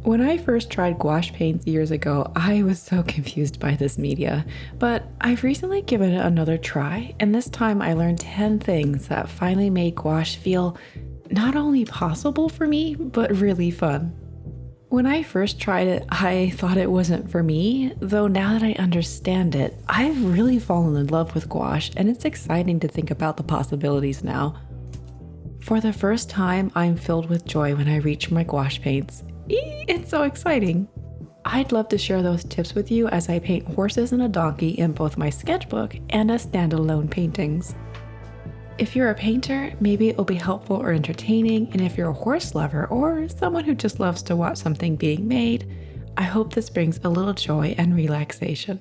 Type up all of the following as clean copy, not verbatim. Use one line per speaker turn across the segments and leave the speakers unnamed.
When I first tried gouache paints years ago, I was so confused by this media, but I've recently given it another try, and this time I learned 10 things that finally made gouache feel not only possible for me, but really fun. When I first tried it, I thought it wasn't for me, though now that I understand it, I've really fallen in love with gouache, and it's exciting to think about the possibilities now. For the first time, I'm filled with joy when I reach my gouache paints. It's so exciting. I'd love to share those tips with you as I paint horses and a donkey in both my sketchbook and as standalone paintings. If you're a painter, maybe it'll be helpful or entertaining, and if you're a horse lover or someone who just loves to watch something being made, I hope this brings a little joy and relaxation.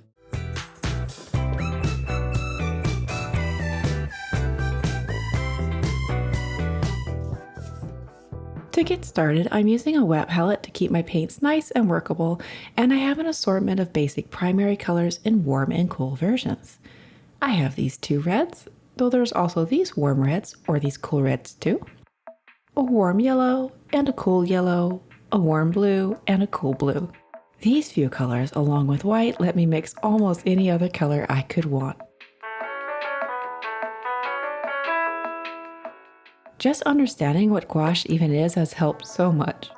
To get started, I'm using a wet palette to keep my paints nice and workable, and I have an assortment of basic primary colors in warm and cool versions. I have these two reds, though there's also these warm reds, or these cool reds too, a warm yellow and a cool yellow, a warm blue and a cool blue. These few colors, along with white, let me mix almost any other color I could want. Just understanding what gouache even is has helped so much.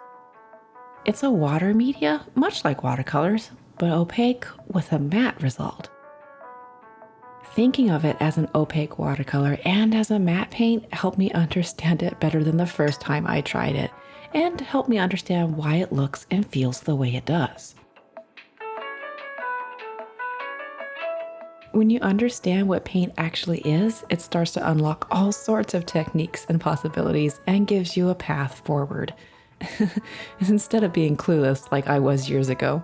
It's a water media, much like watercolors, but opaque with a matte result. Thinking of it as an opaque watercolor and as a matte paint helped me understand it better than the first time I tried it, and helped me understand why it looks and feels the way it does. When you understand what paint actually is, it starts to unlock all sorts of techniques and possibilities and gives you a path forward, instead of being clueless like I was years ago.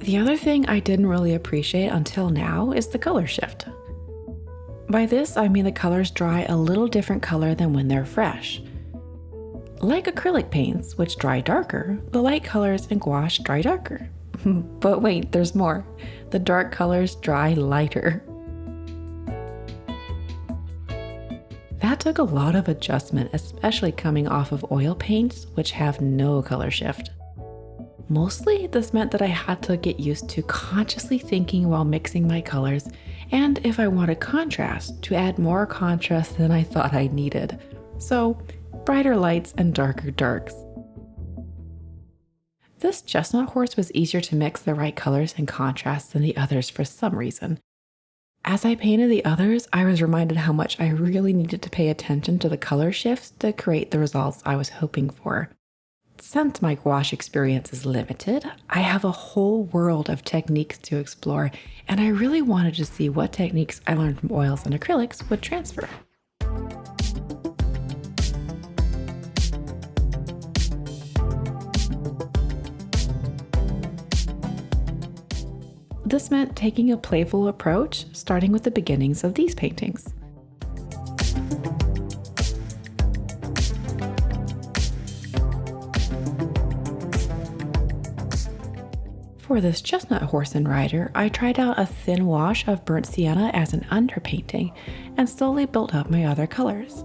The other thing I didn't really appreciate until now is the color shift. By this, I mean the colors dry a little different color than when they're fresh. Like acrylic paints, which dry darker, the light colors in gouache dry darker. But wait, there's more. The dark colors dry lighter. That took a lot of adjustment, especially coming off of oil paints, which have no color shift. Mostly, this meant that I had to get used to consciously thinking while mixing my colors, and if I wanted contrast, to add more contrast than I thought I needed. So, brighter lights and darker darks. This chestnut horse was easier to mix the right colors and contrasts than the others for some reason. As I painted the others, I was reminded how much I really needed to pay attention to the color shifts to create the results I was hoping for. Since my gouache experience is limited, I have a whole world of techniques to explore, and I really wanted to see what techniques I learned from oils and acrylics would transfer. This meant taking a playful approach, starting with the beginnings of these paintings. For this chestnut horse and rider, I tried out a thin wash of burnt sienna as an underpainting and slowly built up my other colors.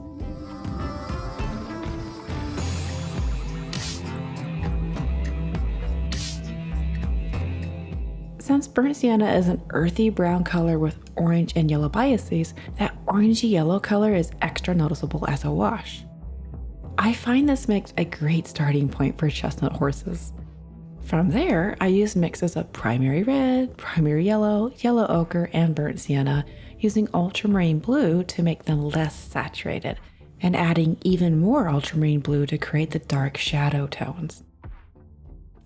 Since burnt sienna is an earthy brown color with orange and yellow biases, that orangey yellow color is extra noticeable as a wash. I find this makes a great starting point for chestnut horses. From there, I used mixes of primary red, primary yellow, yellow ochre, and burnt sienna, using ultramarine blue to make them less saturated, and adding even more ultramarine blue to create the dark shadow tones.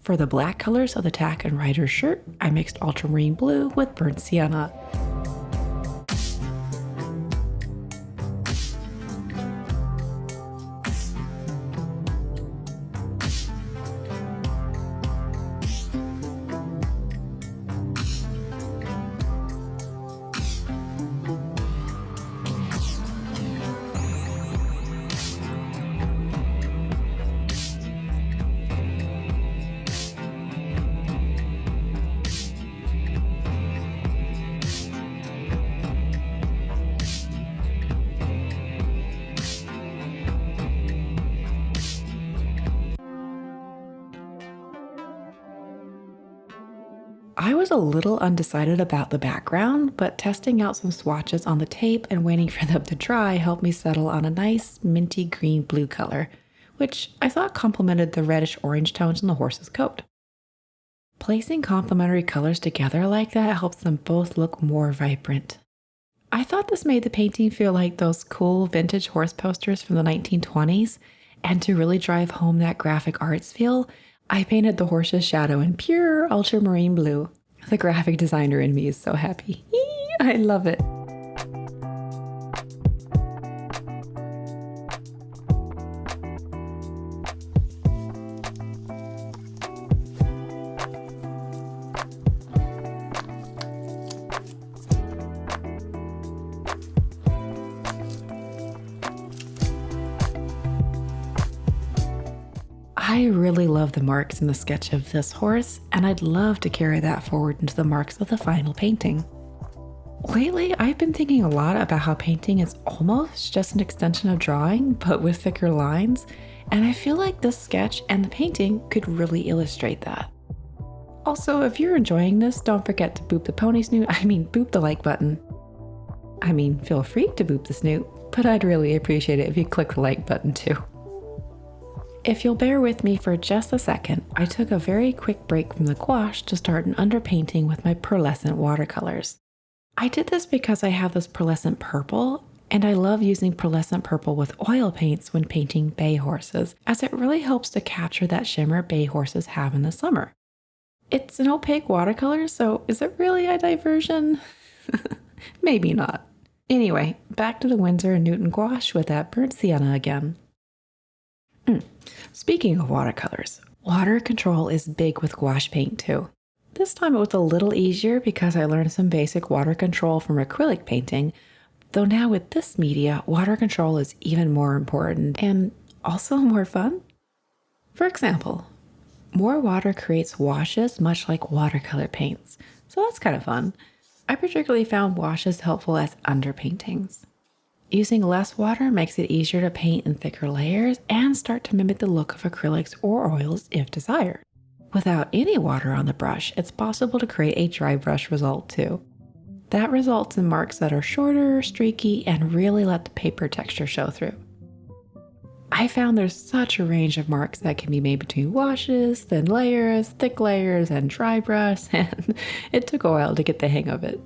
For the black colors of the tack and rider's shirt, I mixed ultramarine blue with burnt sienna. I was a little undecided about the background, but testing out some swatches on the tape and waiting for them to dry helped me settle on a nice minty green blue color, which I thought complemented the reddish orange tones in the horse's coat. Placing complementary colors together like that helps them both look more vibrant. I thought this made the painting feel like those cool vintage horse posters from the 1920s, and to really drive home that graphic arts feel, I painted the horse's shadow in pure ultramarine blue. The graphic designer in me is so happy. I love it. I really love the marks in the sketch of this horse, and I'd love to carry that forward into the marks of the final painting. Lately, I've been thinking a lot about how painting is almost just an extension of drawing, but with thicker lines, and I feel like this sketch and the painting could really illustrate that. Also, if you're enjoying this, don't forget to boop the like button. Feel free to boop the snoot, but I'd really appreciate it if you click the like button too. If you'll bear with me for just a second, I took a very quick break from the gouache to start an underpainting with my pearlescent watercolors. I did this because I have this pearlescent purple, and I love using pearlescent purple with oil paints when painting bay horses, as it really helps to capture that shimmer bay horses have in the summer. It's an opaque watercolor, so is it really a diversion? Maybe not. Anyway, back to the Winsor & Newton gouache with that burnt sienna again. Speaking of watercolors, water control is big with gouache paint too. This time it was a little easier because I learned some basic water control from acrylic painting, though now with this media, water control is even more important and also more fun. For example, more water creates washes much like watercolor paints, so that's kind of fun. I particularly found washes helpful as underpaintings. Using less water makes it easier to paint in thicker layers and start to mimic the look of acrylics or oils if desired. Without any water on the brush, it's possible to create a dry brush result too. That results in marks that are shorter, streaky, and really let the paper texture show through. I found there's such a range of marks that can be made between washes, thin layers, thick layers, and dry brush, and it took a while to get the hang of it.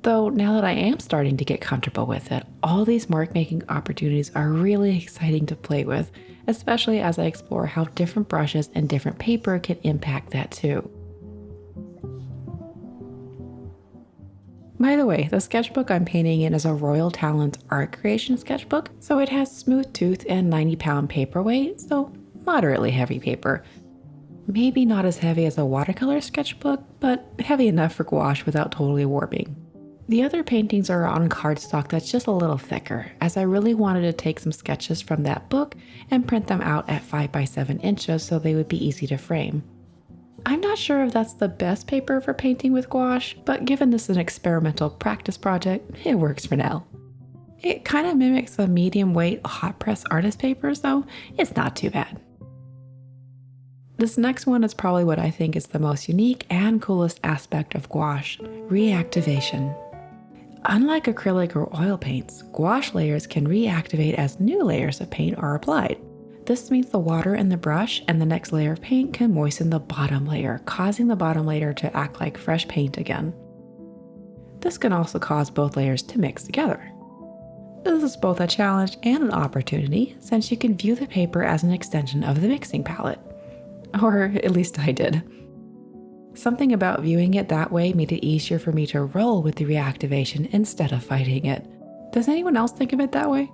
Though now that I am starting to get comfortable with it, all these mark-making opportunities are really exciting to play with, especially as I explore how different brushes and different paper can impact that too. By the way, the sketchbook I'm painting in is a Royal Talents art creation sketchbook, so it has smooth tooth and 90-pound paperweight, so moderately heavy paper. Maybe not as heavy as a watercolor sketchbook, but heavy enough for gouache without totally warping. The other paintings are on cardstock that's just a little thicker, as I really wanted to take some sketches from that book and print them out at 5 by 7 inches so they would be easy to frame. I'm not sure if that's the best paper for painting with gouache, but given this is an experimental practice project, it works for now. It kind of mimics a medium weight hot press artist paper, so it's not too bad. This next one is probably what I think is the most unique and coolest aspect of gouache: reactivation. Unlike acrylic or oil paints, gouache layers can reactivate as new layers of paint are applied. This means the water in the brush and the next layer of paint can moisten the bottom layer, causing the bottom layer to act like fresh paint again. This can also cause both layers to mix together. This is both a challenge and an opportunity, since you can view the paper as an extension of the mixing palette. Or at least I did. Something about viewing it that way made it easier for me to roll with the reactivation instead of fighting it. Does anyone else think of it that way?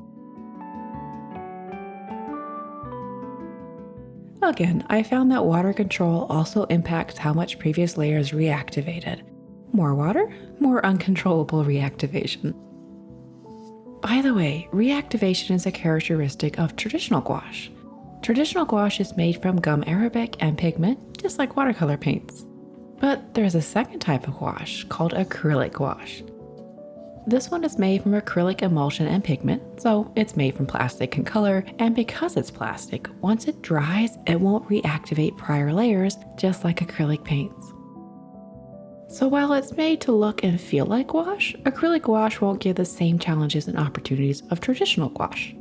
Again, I found that water control also impacts how much previous layers reactivated. More water, more uncontrollable reactivation. By the way, reactivation is a characteristic of traditional gouache. Traditional gouache is made from gum arabic and pigment, just like watercolor paints. But there's a second type of gouache called acrylic gouache. This one is made from acrylic emulsion and pigment, so it's made from plastic and color, and because it's plastic, once it dries, it won't reactivate prior layers, just like acrylic paints. So while it's made to look and feel like gouache, acrylic gouache won't give the same challenges and opportunities of traditional gouache.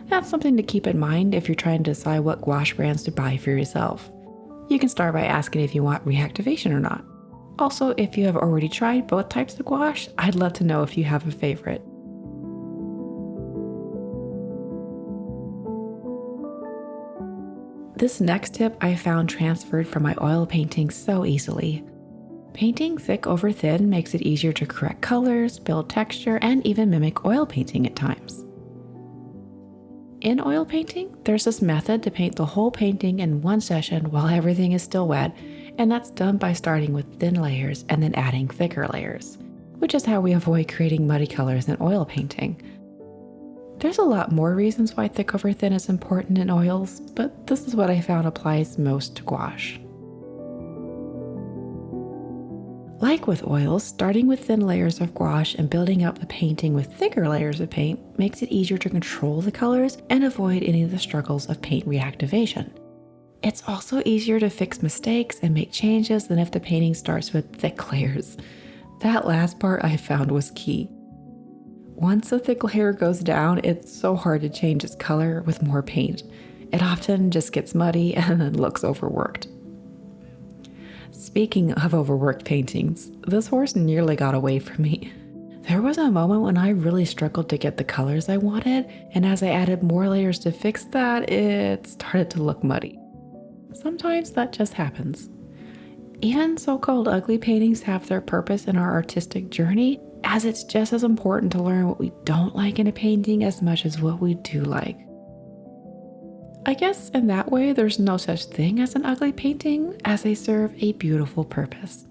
That's something to keep in mind if you're trying to decide what gouache brands to buy for yourself. You can start by asking if you want reactivation or not. Also, if you have already tried both types of gouache, I'd love to know if you have a favorite. This next tip I found transferred from my oil painting so easily. Painting thick over thin makes it easier to correct colors, build texture, and even mimic oil painting at times. In oil painting, there's this method to paint the whole painting in one session while everything is still wet, and that's done by starting with thin layers and then adding thicker layers, which is how we avoid creating muddy colors in oil painting. There's a lot more reasons why thick over thin is important in oils, but this is what I found applies most to gouache. Like with oils, starting with thin layers of gouache and building up the painting with thicker layers of paint makes it easier to control the colors and avoid any of the struggles of paint reactivation. It's also easier to fix mistakes and make changes than if the painting starts with thick layers. That last part I found was key. Once the thick layer goes down, it's so hard to change its color with more paint. It often just gets muddy and then looks overworked. Speaking of overworked paintings, this horse nearly got away from me. There was a moment when I really struggled to get the colors I wanted, and as I added more layers to fix that, it started to look muddy. Sometimes that just happens. Even so-called ugly paintings have their purpose in our artistic journey, as it's just as important to learn what we don't like in a painting as much as what we do like. I guess in that way, there's no such thing as an ugly painting, as they serve a beautiful purpose.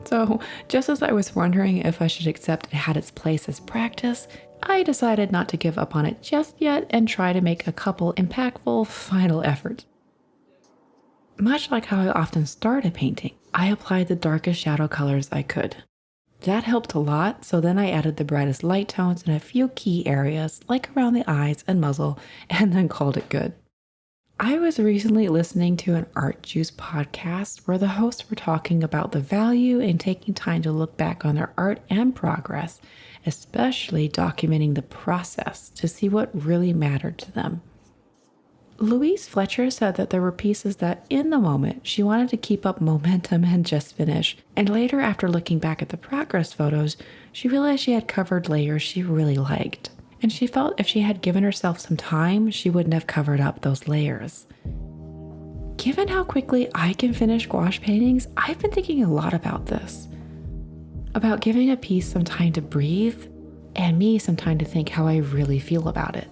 So, just as I was wondering if I should accept it had its place as practice, I decided not to give up on it just yet and try to make a couple impactful final efforts. Much like how I often start a painting, I applied the darkest shadow colors I could. That helped a lot, so then I added the brightest light tones in a few key areas, like around the eyes and muzzle, and then called it good. I was recently listening to an Art Juice podcast where the hosts were talking about the value in taking time to look back on their art and progress, especially documenting the process to see what really mattered to them. Louise Fletcher said that there were pieces that, in the moment, she wanted to keep up momentum and just finish, and later, after looking back at the progress photos, she realized she had covered layers she really liked, and she felt if she had given herself some time, she wouldn't have covered up those layers. Given how quickly I can finish gouache paintings, I've been thinking a lot about this. About giving a piece some time to breathe, and me some time to think how I really feel about it.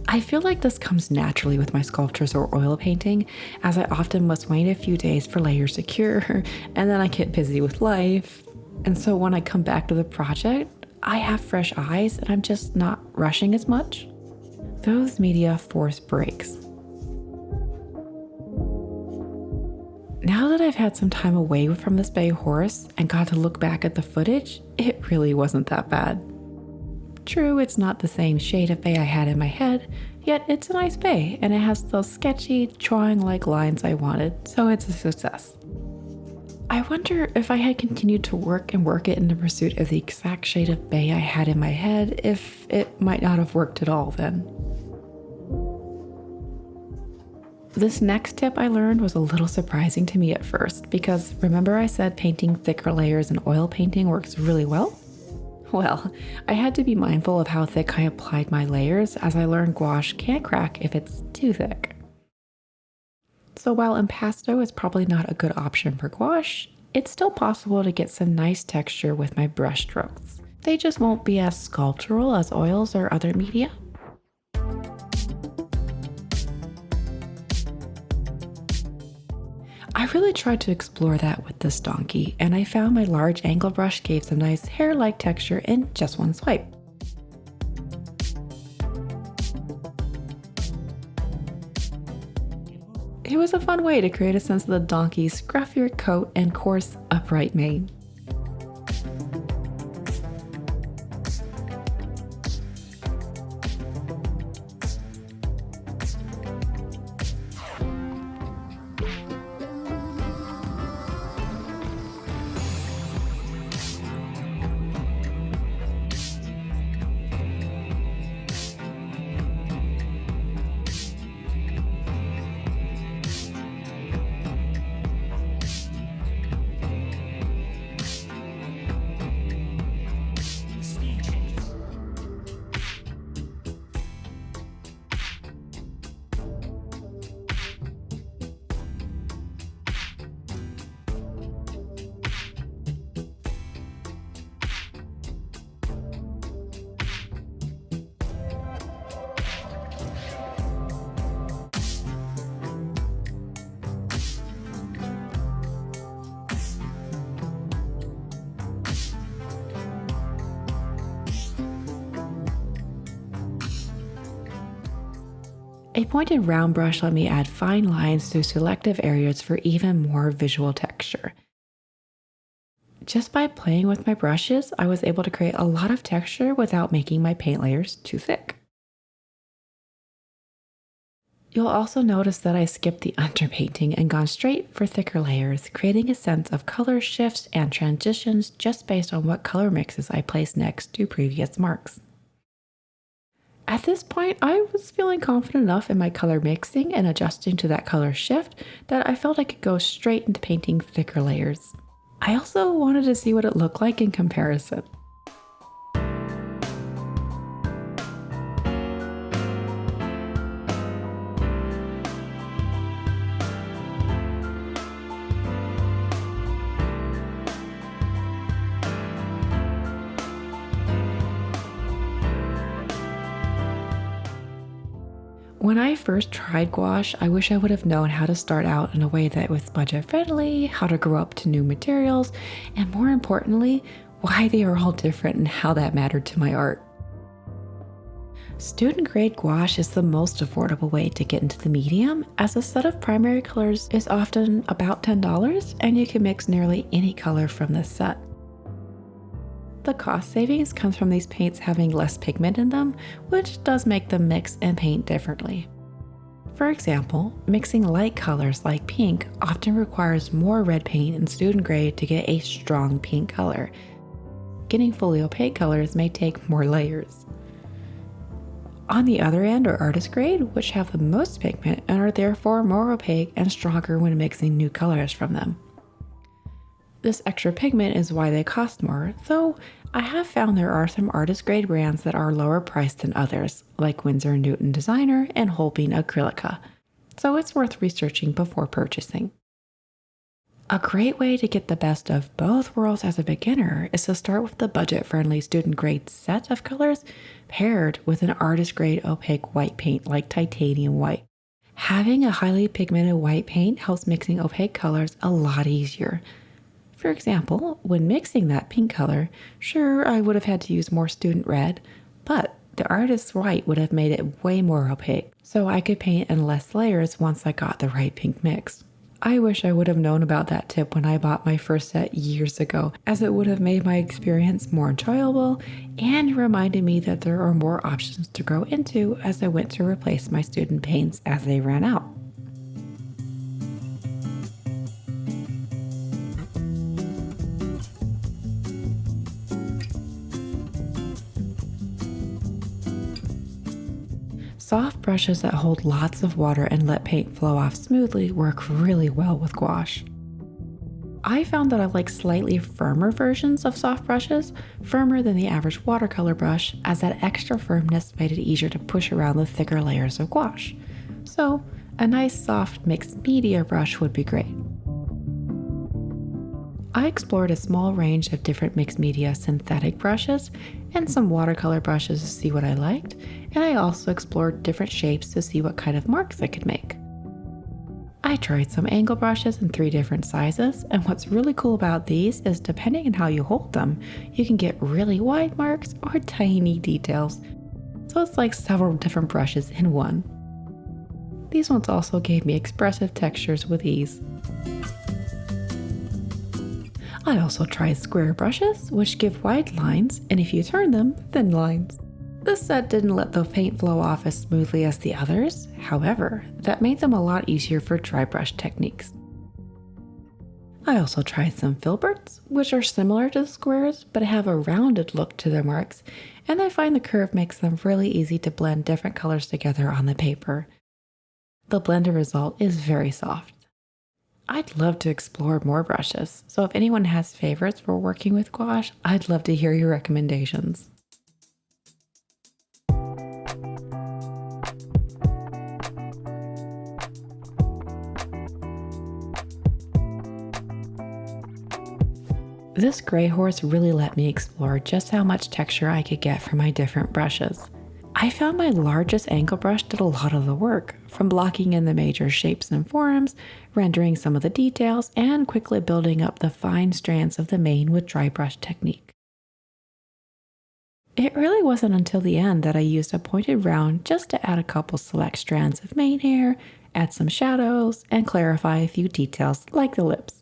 I feel like this comes naturally with my sculptures or oil painting, as I often must wait a few days for layers to cure, and then I get busy with life. And so when I come back to the project, I have fresh eyes and I'm just not rushing as much. Those media force breaks. Now that I've had some time away from this bay horse and got to look back at the footage, it really wasn't that bad. True, it's not the same shade of bay I had in my head, yet it's a nice bay and it has those sketchy, drawing-like lines I wanted, so it's a success. I wonder if I had continued to work it in the pursuit of the exact shade of bay I had in my head, if it might not have worked at all then. This next tip I learned was a little surprising to me at first, because remember I said painting thicker layers in oil painting works really well? Well, I had to be mindful of how thick I applied my layers, as I learned gouache can't crack if it's too thick. So while impasto is probably not a good option for gouache, it's still possible to get some nice texture with my brush strokes. They just won't be as sculptural as oils or other media. I really tried to explore that with this donkey, and I found my large angle brush gave some nice hair-like texture in just one swipe. It was a fun way to create a sense of the donkey's scruffier coat and coarse, upright mane. A pointed round brush let me add fine lines through selective areas for even more visual texture. Just by playing with my brushes, I was able to create a lot of texture without making my paint layers too thick. You'll also notice that I skipped the underpainting and gone straight for thicker layers, creating a sense of color shifts and transitions just based on what color mixes I placed next to previous marks. At this point, I was feeling confident enough in my color mixing and adjusting to that color shift that I felt I could go straight into painting thicker layers. I also wanted to see what it looked like in comparison. When I first tried gouache, I wish I would have known how to start out in a way that was budget friendly, how to grow up to new materials, and more importantly, why they are all different and how that mattered to my art. Student grade gouache is the most affordable way to get into the medium, as a set of primary colors is often about $10 and you can mix nearly any color from this set. The cost savings comes from these paints having less pigment in them, which does make them mix and paint differently. For example, mixing light colors like pink often requires more red paint in student grade to get a strong pink color. Getting fully opaque colors may take more layers. On the other end are artist grade, which have the most pigment and are therefore more opaque and stronger when mixing new colors from them. This extra pigment is why they cost more, though I have found there are some artist grade brands that are lower priced than others, like Winsor & Newton Designer and Holbein Acrylica, so it's worth researching before purchasing. A great way to get the best of both worlds as a beginner is to start with the budget-friendly student grade set of colors paired with an artist grade opaque white paint like titanium white. Having a highly pigmented white paint helps mixing opaque colors a lot easier. For example, when mixing that pink color, sure, I would have had to use more student red, but the artist's white would have made it way more opaque, so I could paint in less layers once I got the right pink mix. I wish I would have known about that tip when I bought my first set years ago, as it would have made my experience more enjoyable and reminded me that there are more options to grow into as I went to replace my student paints as they ran out. Soft brushes that hold lots of water and let paint flow off smoothly work really well with gouache. I found that I like slightly firmer versions of soft brushes, firmer than the average watercolor brush, as that extra firmness made it easier to push around the thicker layers of gouache. So, a nice soft mixed media brush would be great. I explored a small range of different mixed media synthetic brushes and some watercolor brushes to see what I liked, and I also explored different shapes to see what kind of marks I could make. I tried some angle brushes in 3 different sizes, and what's really cool about these is depending on how you hold them, you can get really wide marks or tiny details. So it's like several different brushes in one. These ones also gave me expressive textures with ease. I also tried square brushes, which give wide lines, and if you turn them, thin lines. This set didn't let the paint flow off as smoothly as the others, however, that made them a lot easier for dry brush techniques. I also tried some filberts, which are similar to the squares, but have a rounded look to their marks, and I find the curve makes them really easy to blend different colors together on the paper. The blended result is very soft. I'd love to explore more brushes, so if anyone has favorites for working with gouache, I'd love to hear your recommendations. This gray horse really let me explore just how much texture I could get from my different brushes. I found my largest angle brush did a lot of the work, from blocking in the major shapes and forms, rendering some of the details, and quickly building up the fine strands of the mane with dry brush technique. It really wasn't until the end that I used a pointed round just to add a couple select strands of mane hair, add some shadows, and clarify a few details like the lips.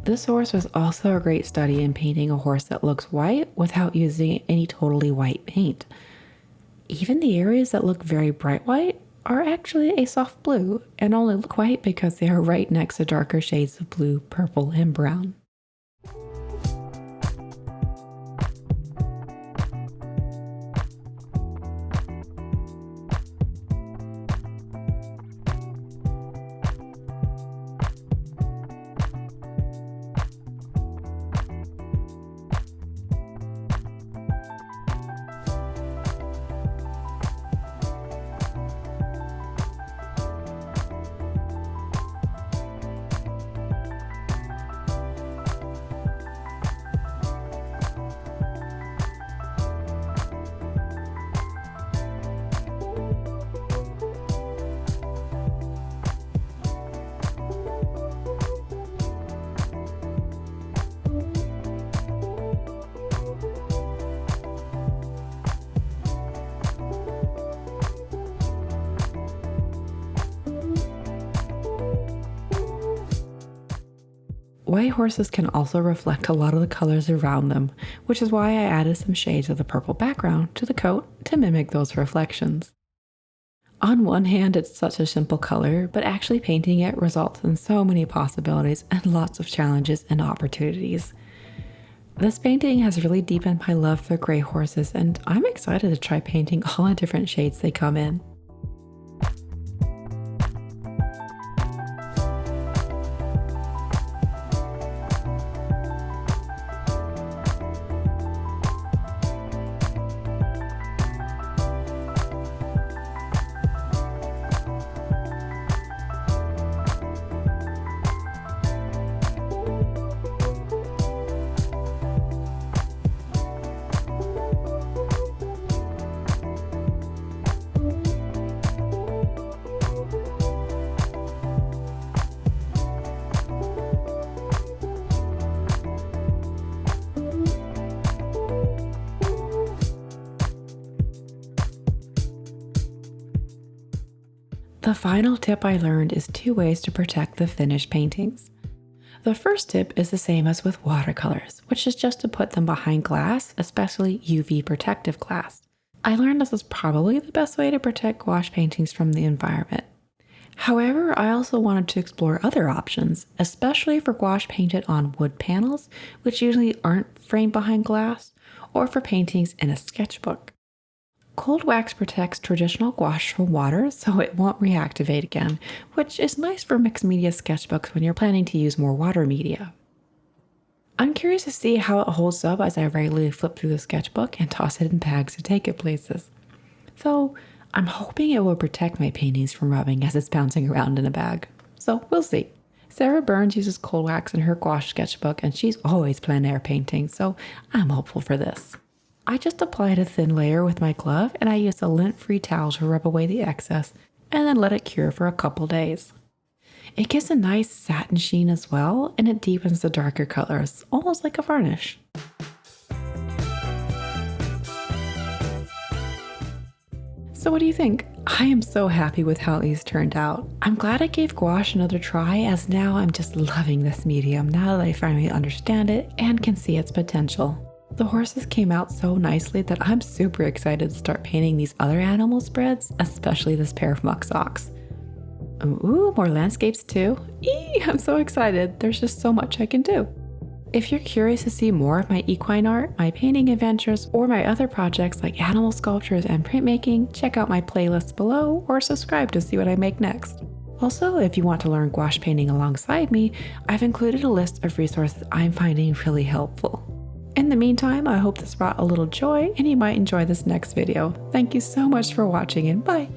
This horse was also a great study in painting a horse that looks white without using any totally white paint. Even the areas that look very bright white are actually a soft blue and only look white because they are right next to darker shades of blue, purple, and brown. White horses can also reflect a lot of the colors around them, which is why I added some shades of the purple background to the coat to mimic those reflections. On one hand, it's such a simple color, but actually painting it results in so many possibilities and lots of challenges and opportunities. This painting has really deepened my love for gray horses, and I'm excited to try painting all the different shades they come in. The final tip I learned is 2 ways to protect the finished paintings. The first tip is the same as with watercolors, which is just to put them behind glass, especially UV protective glass. I learned this is probably the best way to protect gouache paintings from the environment. However, I also wanted to explore other options, especially for gouache painted on wood panels, which usually aren't framed behind glass, or for paintings in a sketchbook. Cold wax protects traditional gouache from water so it won't reactivate again, which is nice for mixed media sketchbooks when you're planning to use more water media. I'm curious to see how it holds up as I regularly flip through the sketchbook and toss it in bags to take it places. So I'm hoping it will protect my paintings from rubbing as it's bouncing around in a bag. So we'll see. Sarah Burns uses cold wax in her gouache sketchbook and she's always plein air painting, so I'm hopeful for this. I just applied a thin layer with my glove and I used a lint-free towel to rub away the excess and then let it cure for a couple days. It gives a nice satin sheen as well and it deepens the darker colors, almost like a varnish. So what do you think? I am so happy with how these turned out. I'm glad I gave gouache another try as now I'm just loving this medium now that I finally understand it and can see its potential. The horses came out so nicely that I'm super excited to start painting these other animal spreads, especially this pair of muck socks. Ooh, more landscapes too. I'm so excited. There's just so much I can do. If you're curious to see more of my equine art, my painting adventures, or my other projects like animal sculptures and printmaking, check out my playlists below or subscribe to see what I make next. Also, if you want to learn gouache painting alongside me, I've included a list of resources I'm finding really helpful. In the meantime, I hope this brought a little joy and you might enjoy this next video. Thank you so much for watching and bye!